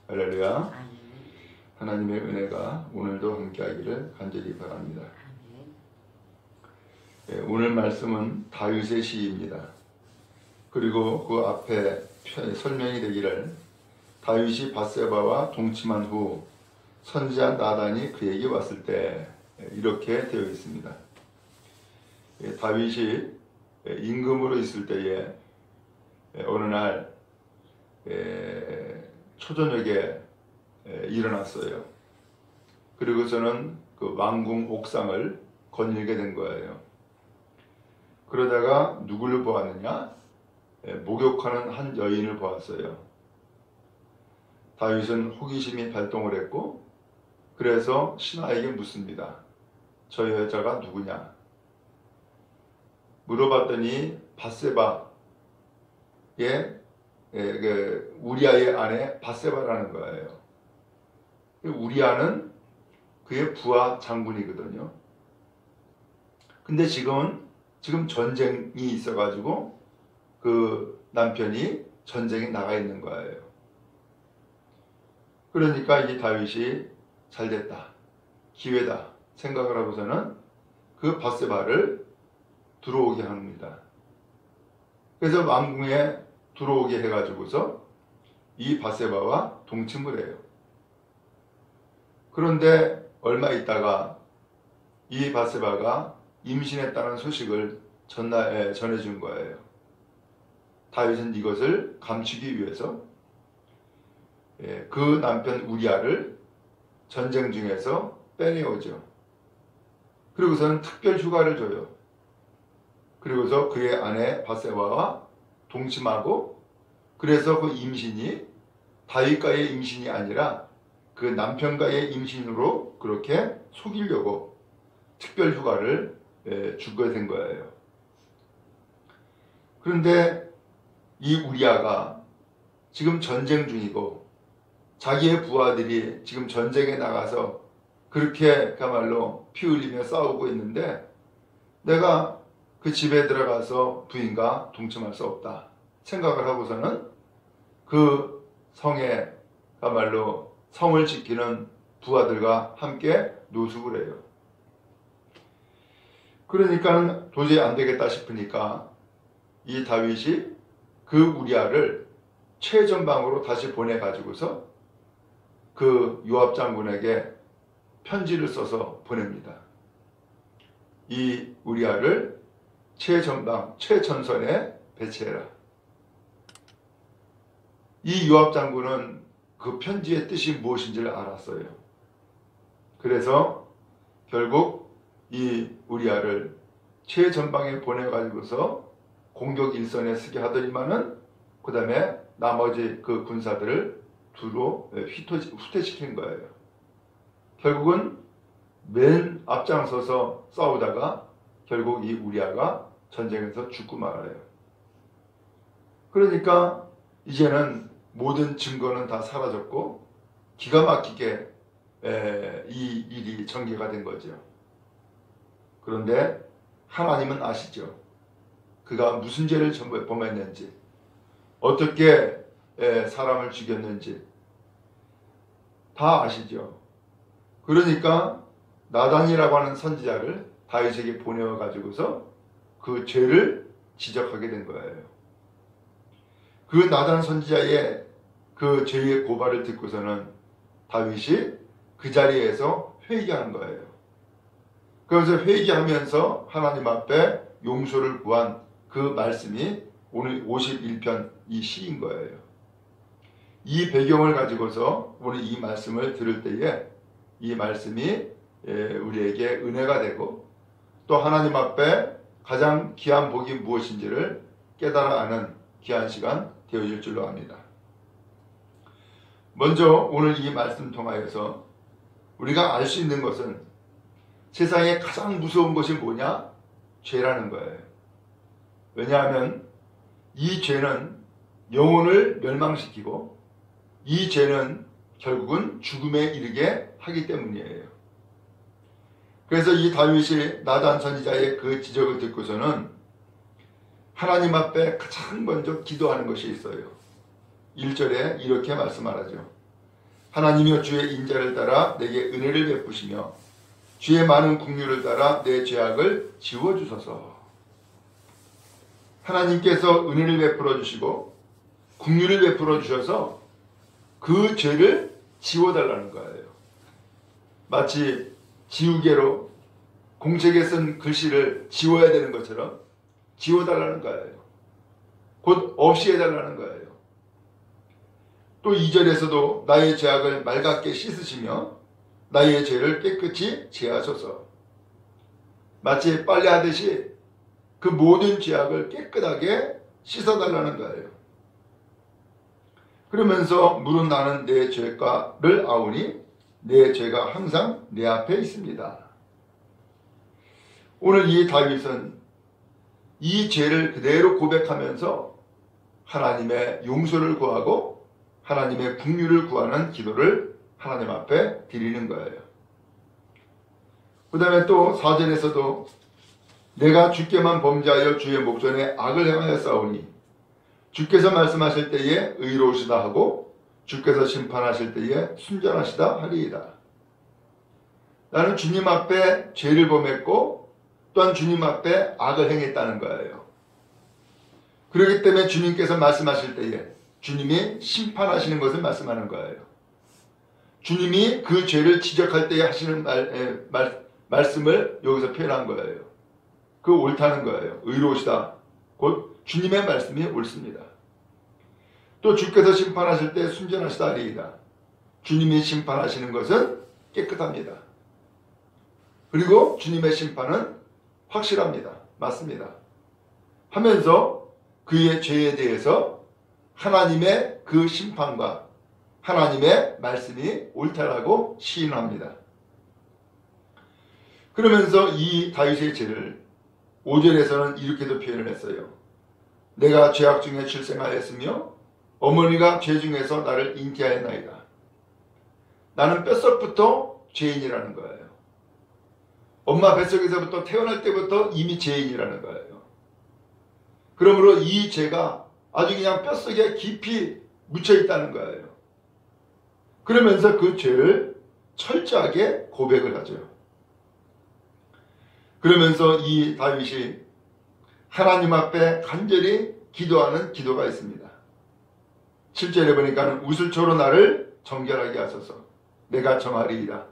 할렐루야. 하나님의 은혜가 오늘도 함께하기를 간절히 바랍니다. 오늘 말씀은 다윗의 시입니다. 그리고 그 앞에 설명이 되기를 다윗이 밧세바와 동침한 후 선지자 나단이 그에게 왔을 때 이렇게 되어 있습니다. 다윗이 임금으로 있을 때에 어느 날 초저녁에 일어났어요. 그리고서는 그 왕궁 옥상을 거닐게 된 거예요. 그러다가 누구를 보았느냐? 목욕하는 한 여인을 보았어요. 다윗은 호기심이 발동을 했고, 그래서 신하에게 묻습니다. 저 여자가 누구냐? 물어봤더니 밧세바의 우리아의 아내 밧세바라는 거예요. 우리아는 그의 부하 장군이거든요. 근데 지금 전쟁이 있어가지고 그 남편이 전쟁에 나가 있는 거예요. 그러니까 이 다윗이 잘됐다, 기회다 생각을 하고서는 그 밧세바를 들어오게 합니다. 그래서 왕궁에 들어오게 해가지고서 이 밧세바와 동침을 해요. 그런데 얼마 있다가 이 밧세바가 임신했다는 소식을 전해준 거예요. 다윗은 이것을 감추기 위해서 그 남편 우리아를 전쟁 중에서 빼내오죠. 그리고서는 특별 휴가를 줘요. 그리고서 그의 아내 밧세바와 동침하고, 그래서 그 임신이 다윗과의 임신이 아니라 그 남편과의 임신으로 그렇게 속이려고 특별 휴가를 주게 된 거예요. 그런데 이 우리아가 지금 전쟁 중이고 자기의 부하들이 지금 전쟁에 나가서 그렇게 그야말로 피 흘리며 싸우고 있는데 내가 그 집에 들어가서 부인과 동침할 수 없다 생각을 하고서는 그 성에 그야말로 성을 지키는 부하들과 함께 노숙을 해요. 그러니까 도저히 안 되겠다 싶으니까 이 다윗이 그 우리아를 최전방으로 다시 보내가지고서 그 요압 장군에게 편지를 써서 보냅니다. 이 우리아를 최전방, 최전선에 배치해라. 이 요압 장군은 그 편지의 뜻이 무엇인지를 알았어요. 그래서 결국 이 우리아를 최전방에 보내가지고서 공격 일선에 서게 하더니만은 그 다음에 나머지 그 군사들을 두로 후퇴시킨 거예요. 결국은 맨 앞장서서 싸우다가 결국 이 우리아가 전쟁에서 죽고 말아요. 그러니까 이제는 모든 증거는 다 사라졌고 기가 막히게 이 일이 전개가 된 거죠. 그런데 하나님은 아시죠. 그가 무슨 죄를 범했는지, 어떻게 사람을 죽였는지 다 아시죠. 그러니까 나단이라고 하는 선지자를 다윗에게 보내어 가지고서 그 죄를 지적하게 된 거예요. 그 나단 선지자의 그 죄의 고발을 듣고서는 다윗이 그 자리에서 회개하는 거예요. 그래서 회개하면서 하나님 앞에 용서를 구한 그 말씀이 오늘 51편 이 시인 거예요. 이 배경을 가지고서 오늘 이 말씀을 들을 때에 이 말씀이 우리에게 은혜가 되고 또 하나님 앞에 가장 귀한 복이 무엇인지를 깨달아 아는 귀한 시간 되어질 줄로 압니다. 먼저 오늘 이 말씀 통하여서 우리가 알 수 있는 것은 세상에 가장 무서운 것이 뭐냐? 죄라는 거예요. 왜냐하면 이 죄는 영혼을 멸망시키고 이 죄는 결국은 죽음에 이르게 하기 때문이에요. 그래서 이 다윗이 나단 선지자의 그 지적을 듣고서는 하나님 앞에 가장 먼저 기도하는 것이 있어요. 1절에 이렇게 말씀하라죠. 하나님이여 주의 인자를 따라 내게 은혜를 베푸시며 주의 많은 긍휼을 따라 내 죄악을 지워주소서. 하나님께서 은혜를 베풀어 주시고 긍휼을 베풀어 주셔서 그 죄를 지워달라는 거예요. 마치 지우개로 공책에 쓴 글씨를 지워야 되는 것처럼 지워달라는 거예요. 곧 없이 해달라는 거예요. 또 2절에서도 나의 죄악을 맑게 씻으시며 나의 죄를 깨끗이 제하소서. 마치 빨래하듯이 그 모든 죄악을 깨끗하게 씻어달라는 거예요. 그러면서 물은 나는 내 죄가를 아우니 내 죄가 항상 내 앞에 있습니다. 오늘 이 다윗은 이 죄를 그대로 고백하면서 하나님의 용서를 구하고 하나님의 긍휼을 구하는 기도를 하나님 앞에 드리는 거예요. 그 다음에 또 4절에서도 내가 주께만 범죄하여 주의 목전에 악을 행하여 싸우니 주께서 말씀하실 때에 의로우시다 하고 주께서 심판하실 때에 순전하시다 하리이다. 나는 주님 앞에 죄를 범했고 또한 주님 앞에 악을 행했다는 거예요. 그렇기 때문에 주님께서 말씀하실 때에 주님이 심판하시는 것을 말씀하는 거예요. 주님이 그 죄를 지적할 때에 하시는 말씀을 여기서 표현한 거예요. 그 옳다는 거예요. 의로우시다. 곧 주님의 말씀이 옳습니다. 또 주께서 심판하실 때 순전하시다 하리이다. 주님이 심판하시는 것은 깨끗합니다. 그리고 주님의 심판은 확실합니다. 맞습니다. 하면서 그의 죄에 대해서 하나님의 그 심판과 하나님의 말씀이 옳다라고 시인합니다. 그러면서 이 다윗의 죄를 5절에서는 이렇게도 표현을 했어요. 내가 죄악 중에 출생하였으며 어머니가 죄 중에서 나를 잉태하였나이다. 나는 뼛속부터 죄인이라는 거예요. 엄마 뱃속에서부터 태어날 때부터 이미 죄인이라는 거예요. 그러므로 이 죄가 아주 그냥 뼛속에 깊이 묻혀 있다는 거예요. 그러면서 그 죄를 철저하게 고백을 하죠. 그러면서 이 다윗이 하나님 앞에 간절히 기도하는 기도가 있습니다. 7절에 보니까 우슬초로 나를 정결하게 하소서. 내가 정하리이다.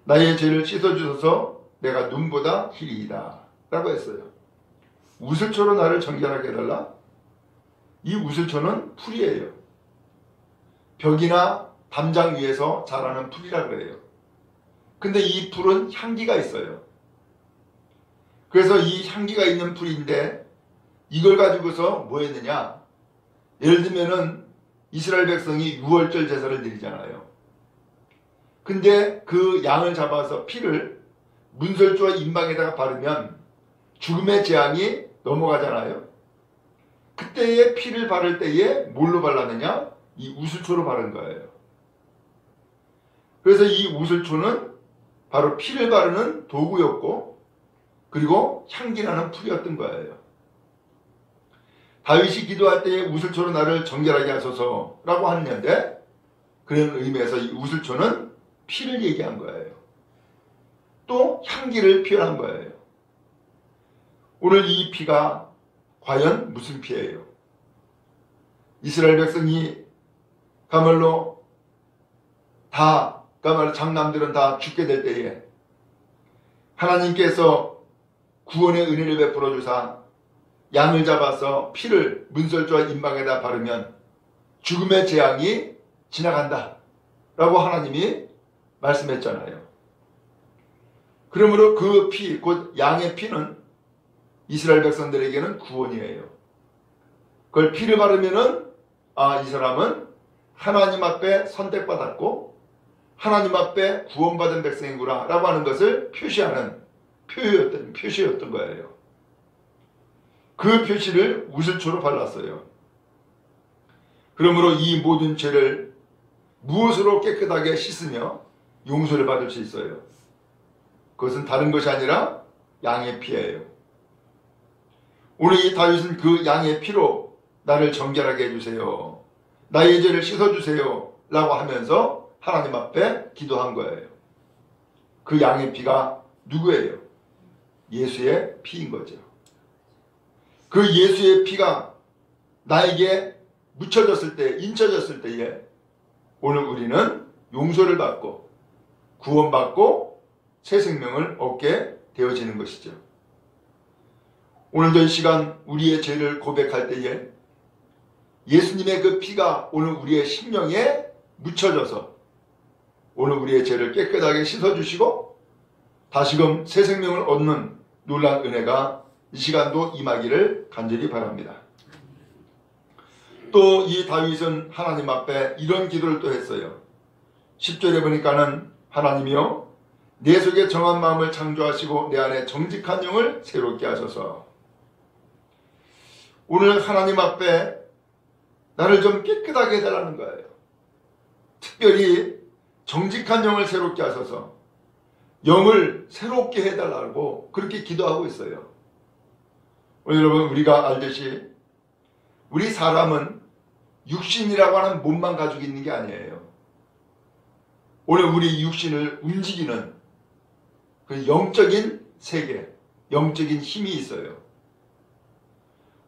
나의 죄를 씻어주소서. 내가 눈보다 희리이다. 라고 했어요. 우슬초로 나를 정결하게 해달라? 이 우슬초는 풀이에요. 벽이나 담장 위에서 자라는 풀이라고 해요. 근데 이 풀은 향기가 있어요. 그래서 이 향기가 있는 풀인데 이걸 가지고서 뭐 했느냐? 예를 들면은 이스라엘 백성이 유월절 제사를 드리잖아요. 근데 그 양을 잡아서 피를 문설주와 임방에다가 바르면 죽음의 재앙이 넘어가잖아요. 그때의 피를 바를 때에 뭘로 발랐느냐? 이 우슬초로 바른 거예요. 그래서 이 우슬초는 바로 피를 바르는 도구였고 그리고 향기나는 풀이었던 거예요. 다윗이 기도할 때에 우슬초로 나를 정결하게 하소서 라고 하는데 그런 의미에서 이 우슬초는 피를 얘기한 거예요. 또 향기를 표현한 거예요. 오늘 이 피가 과연 무슨 피예요? 이스라엘 백성이 가말로 장남들은 다 죽게 될 때에 하나님께서 구원의 은혜를 베풀어 주사 양을 잡아서 피를 문설주와 임방에다 바르면 죽음의 재앙이 지나간다 라고 하나님이 말씀했잖아요. 그러므로 그 피, 곧 양의 피는 이스라엘 백성들에게는 구원이에요. 그걸 피를 바르면은 이 사람은 하나님 앞에 선택받았고 하나님 앞에 구원받은 백성이구나 라고 하는 것을 표시하는 표시였던 거예요. 그 표시를 우슬초로 발랐어요. 그러므로 이 모든 죄를 무엇으로 깨끗하게 씻으며 용서를 받을 수 있어요? 그것은 다른 것이 아니라 양의 피예요. 오늘 이 다윗은 그 양의 피로 나를 정결하게 해주세요, 나의 죄를 씻어주세요 라고 하면서 하나님 앞에 기도한 거예요. 그 양의 피가 누구예요? 예수의 피인 거죠. 그 예수의 피가 나에게 묻혀졌을 때, 인쳐졌을 때에 오늘 우리는 용서를 받고 구원받고 새 생명을 얻게 되어지는 것이죠. 오늘도 이 시간 우리의 죄를 고백할 때에 예수님의 그 피가 오늘 우리의 심령에 묻혀져서 오늘 우리의 죄를 깨끗하게 씻어주시고 다시금 새 생명을 얻는 놀라운 은혜가 이 시간도 임하기를 간절히 바랍니다. 또 이 다윗은 하나님 앞에 이런 기도를 또 했어요. 10절에 보니까는 하나님이여 내 속에 정한 마음을 창조하시고 내 안에 정직한 영을 새롭게 하소서. 오늘 하나님 앞에 나를 좀 깨끗하게 해달라는 거예요. 특별히 정직한 영을 새롭게 하소서, 영을 새롭게 해달라고 그렇게 기도하고 있어요. 여러분, 우리가 알듯이 우리 사람은 육신이라고 하는 몸만 가지고 있는 게 아니에요. 오늘 우리 육신을 움직이는 그 영적인 세계, 영적인 힘이 있어요.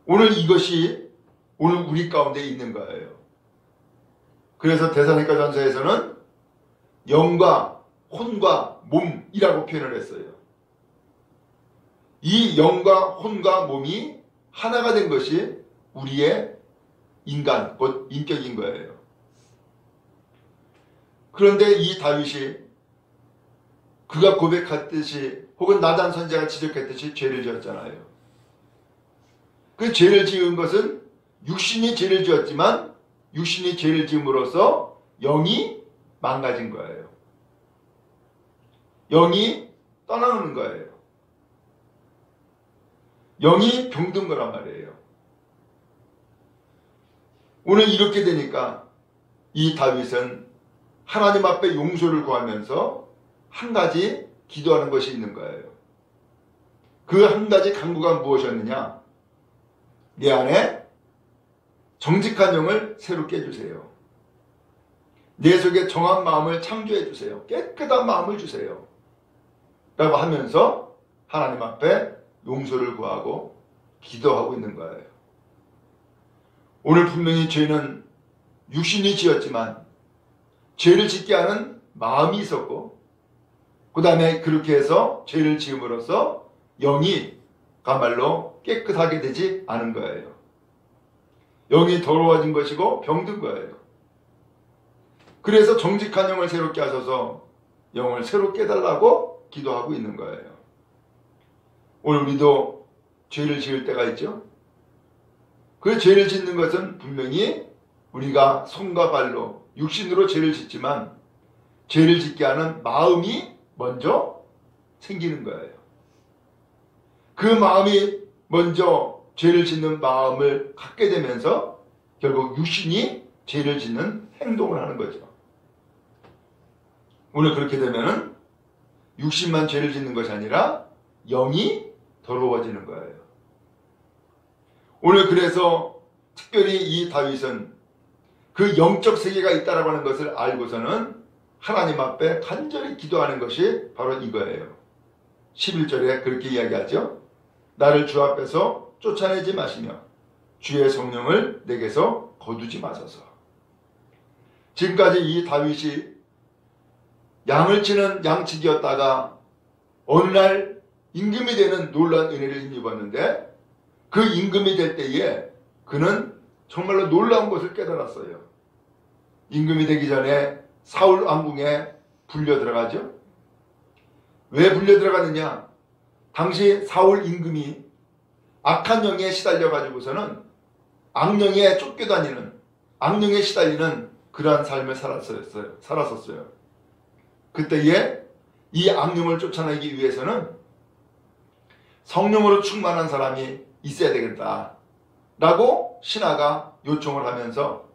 오늘 이것이 오늘 우리 가운데 있는 거예요. 그래서 데살로니가 전서에서는 영과 혼과 몸이라고 표현을 했어요. 이 영과 혼과 몸이 하나가 된 것이 우리의 인간, 곧 인격인 거예요. 그런데 이 다윗이 그가 고백했듯이 혹은 나단 선지자가 지적했듯이 죄를 지었잖아요. 그 죄를 지은 것은 육신이 죄를 지었지만 육신이 죄를 지음으로써 영이 망가진 거예요. 영이 떠나는 거예요. 영이 병든 거란 말이에요. 오늘 이렇게 되니까 이 다윗은 하나님 앞에 용서를 구하면서 한 가지 기도하는 것이 있는 거예요. 그 한 가지 간구가 무엇이었느냐? 내 안에 정직한 영을 새롭게 해주세요. 내 속에 정한 마음을 창조해 주세요. 깨끗한 마음을 주세요. 라고 하면서 하나님 앞에 용서를 구하고 기도하고 있는 거예요. 오늘 분명히 죄는 육신이 지었지만 죄를 짓게 하는 마음이 있었고 그 다음에 그렇게 해서 죄를 지음으로써 영이 가말로 깨끗하게 되지 않은 거예요. 영이 더러워진 것이고 병든 거예요. 그래서 정직한 영을 새롭게 하셔서 영을 새롭게 해달라고 기도하고 있는 거예요. 오늘 우리도 죄를 지을 때가 있죠. 그 죄를 짓는 것은 분명히 우리가 손과 발로 육신으로 죄를 짓지만 죄를 짓게 하는 마음이 먼저 생기는 거예요. 그 마음이 먼저 죄를 짓는 마음을 갖게 되면서 결국 육신이 죄를 짓는 행동을 하는 거죠. 오늘 그렇게 되면은 육신만 죄를 짓는 것이 아니라 영이 더러워지는 거예요. 오늘 그래서 특별히 이 다윗은 그 영적 세계가 있다라고 하는 것을 알고서는 하나님 앞에 간절히 기도하는 것이 바로 이거예요. 11절에 그렇게 이야기하죠. 나를 주 앞에서 쫓아내지 마시며 주의 성령을 내게서 거두지 마소서. 지금까지 이 다윗이 양을 치는 양치기였다가 어느 날 임금이 되는 놀라운 은혜를 힘입었는데 그 임금이 될 때에 그는 정말로 놀라운 것을 깨달았어요. 임금이 되기 전에 사울 왕궁에 불려 들어가죠. 왜 불려 들어가느냐? 당시 사울 임금이 악한 영에 시달려 가지고서는 악령에 쫓겨다니는, 악령에 시달리는 그러한 삶을 살았었어요. 그때에 이 악령을 쫓아내기 위해서는 성령으로 충만한 사람이 있어야 되겠다 라고 신하가 요청을 하면서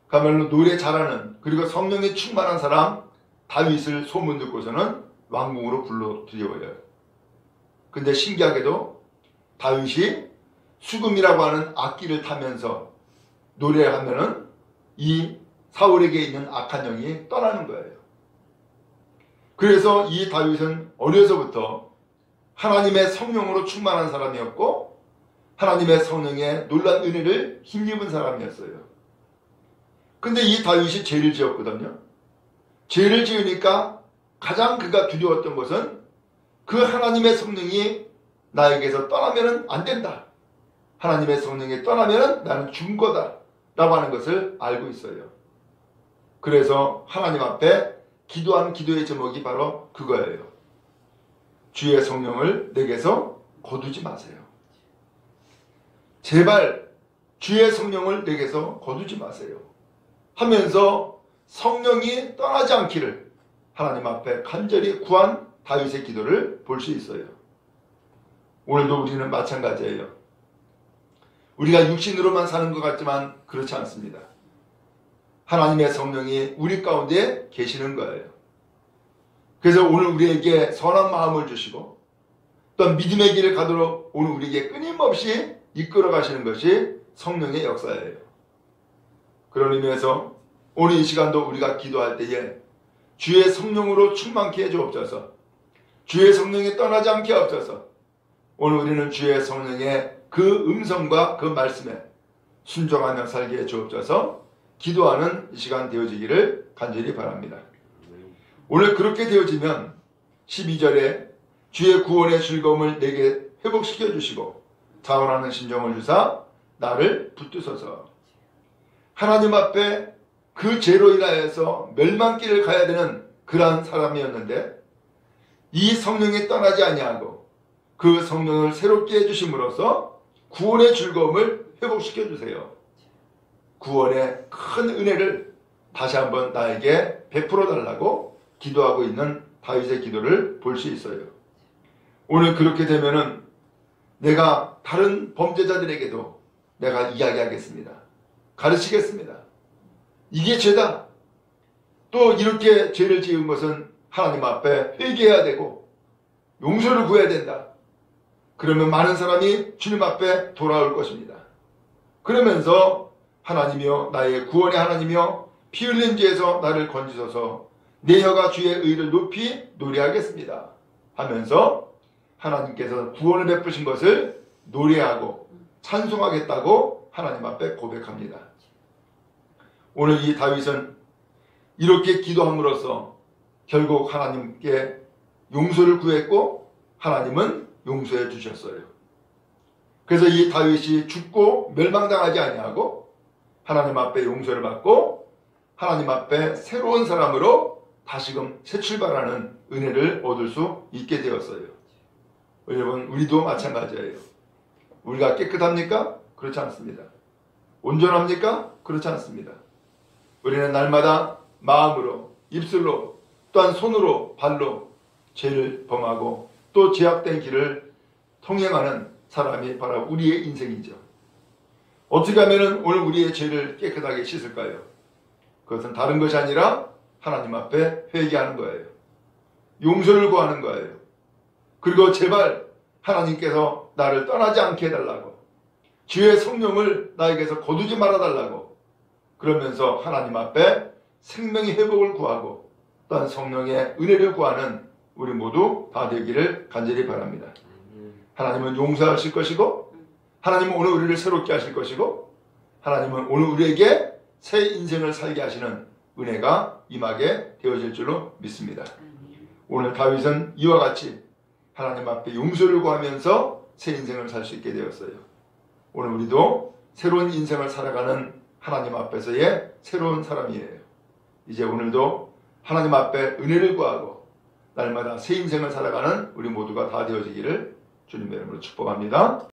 가말로 노래 잘하는 그리고 성령에 충만한 사람 다윗을 소문 듣고서는 왕궁으로 불러들여와요. 근데 신기하게도 다윗이 수금이라고 하는 악기를 타면서 노래하면은 이 사울에게 있는 악한 영이 떠나는 거예요. 그래서 이 다윗은 어려서부터 하나님의 성령으로 충만한 사람이었고 하나님의 성령의 놀라운 은혜를 힘입은 사람이었어요. 근데 이 다윗이 죄를 지었거든요. 죄를 지으니까 가장 그가 두려웠던 것은 그 하나님의 성령이 나에게서 떠나면 안 된다. 하나님의 성령이 떠나면 나는 죽은 거다 라고 하는 것을 알고 있어요. 그래서 하나님 앞에 기도한 기도의 제목이 바로 그거예요. 주의 성령을 내게서 거두지 마세요. 제발 주의 성령을 내게서 거두지 마세요 하면서 성령이 떠나지 않기를 하나님 앞에 간절히 구한 다윗의 기도를 볼 수 있어요. 오늘도 우리는 마찬가지예요. 우리가 육신으로만 사는 것 같지만 그렇지 않습니다. 하나님의 성령이 우리 가운데 계시는 거예요. 그래서 오늘 우리에게 선한 마음을 주시고 또 믿음의 길을 가도록 오늘 우리에게 끊임없이 이끌어 가시는 것이 성령의 역사예요. 그런 의미에서 오늘 이 시간도 우리가 기도할 때에 주의 성령으로 충만케 해주옵소서. 주의 성령이 떠나지 않게 하옵소서. 오늘 우리는 주의 성령의 그 음성과 그 말씀에 순종하며 살게 해주옵소서. 기도하는 이 시간 되어지기를 간절히 바랍니다. 오늘 그렇게 되어지면 12절에 주의 구원의 즐거움을 내게 회복시켜 주시고 자원하는 심정을 주사 나를 붙드소서. 하나님 앞에 그 죄로 인하여서 멸망길을 가야 되는 그러한 사람이었는데 이 성령이 떠나지 아니하고 그 성령을 새롭게 해주심으로써 구원의 즐거움을 회복시켜 주세요. 구원의 큰 은혜를 다시 한번 나에게 베풀어 달라고 기도하고 있는 다윗의 기도를 볼 수 있어요. 오늘 그렇게 되면은 내가 다른 범죄자들에게도 내가 이야기하겠습니다. 가르치겠습니다. 이게 죄다. 또 이렇게 죄를 지은 것은 하나님 앞에 회개해야 되고 용서를 구해야 된다. 그러면 많은 사람이 주님 앞에 돌아올 것입니다. 그러면서 하나님이여 나의 구원의 하나님이여 피 흘린 죄에서 나를 건지소서 내 혀가 주의 의를 높이 노래하겠습니다 하면서 하나님께서 구원을 베푸신 것을 노래하고 찬송하겠다고 하나님 앞에 고백합니다. 오늘 이 다윗은 이렇게 기도함으로써 결국 하나님께 용서를 구했고 하나님은 용서해 주셨어요. 그래서 이 다윗이 죽고 멸망당하지 아니하고 하나님 앞에 용서를 받고 하나님 앞에 새로운 사람으로 다시금 새 출발하는 은혜를 얻을 수 있게 되었어요. 여러분 우리도 마찬가지예요. 우리가 깨끗합니까? 그렇지 않습니다. 온전합니까? 그렇지 않습니다. 우리는 날마다 마음으로 입술로 또한 손으로 발로 죄를 범하고 또 죄악된 길을 통행하는 사람이 바로 우리의 인생이죠. 어떻게 하면 오늘 우리의 죄를 깨끗하게 씻을까요? 그것은 다른 것이 아니라 하나님 앞에 회개하는 거예요. 용서를 구하는 거예요. 그리고 제발 하나님께서 나를 떠나지 않게 해달라고 주의 성령을 나에게서 거두지 말아달라고 그러면서 하나님 앞에 생명의 회복을 구하고 또한 성령의 은혜를 구하는 우리 모두 다 되기를 간절히 바랍니다. 하나님은 용서하실 것이고 하나님은 오늘 우리를 새롭게 하실 것이고 하나님은 오늘 우리에게 새 인생을 살게 하시는 은혜가 임하게 되어질 줄로 믿습니다. 오늘 다윗은 이와 같이 하나님 앞에 용서를 구하면서 새 인생을 살 수 있게 되었어요. 오늘 우리도 새로운 인생을 살아가는 하나님 앞에서의 새로운 사람이에요. 이제 오늘도 하나님 앞에 은혜를 구하고 날마다 새 인생을 살아가는 우리 모두가 다 되어지기를 주님의 이름으로 축복합니다.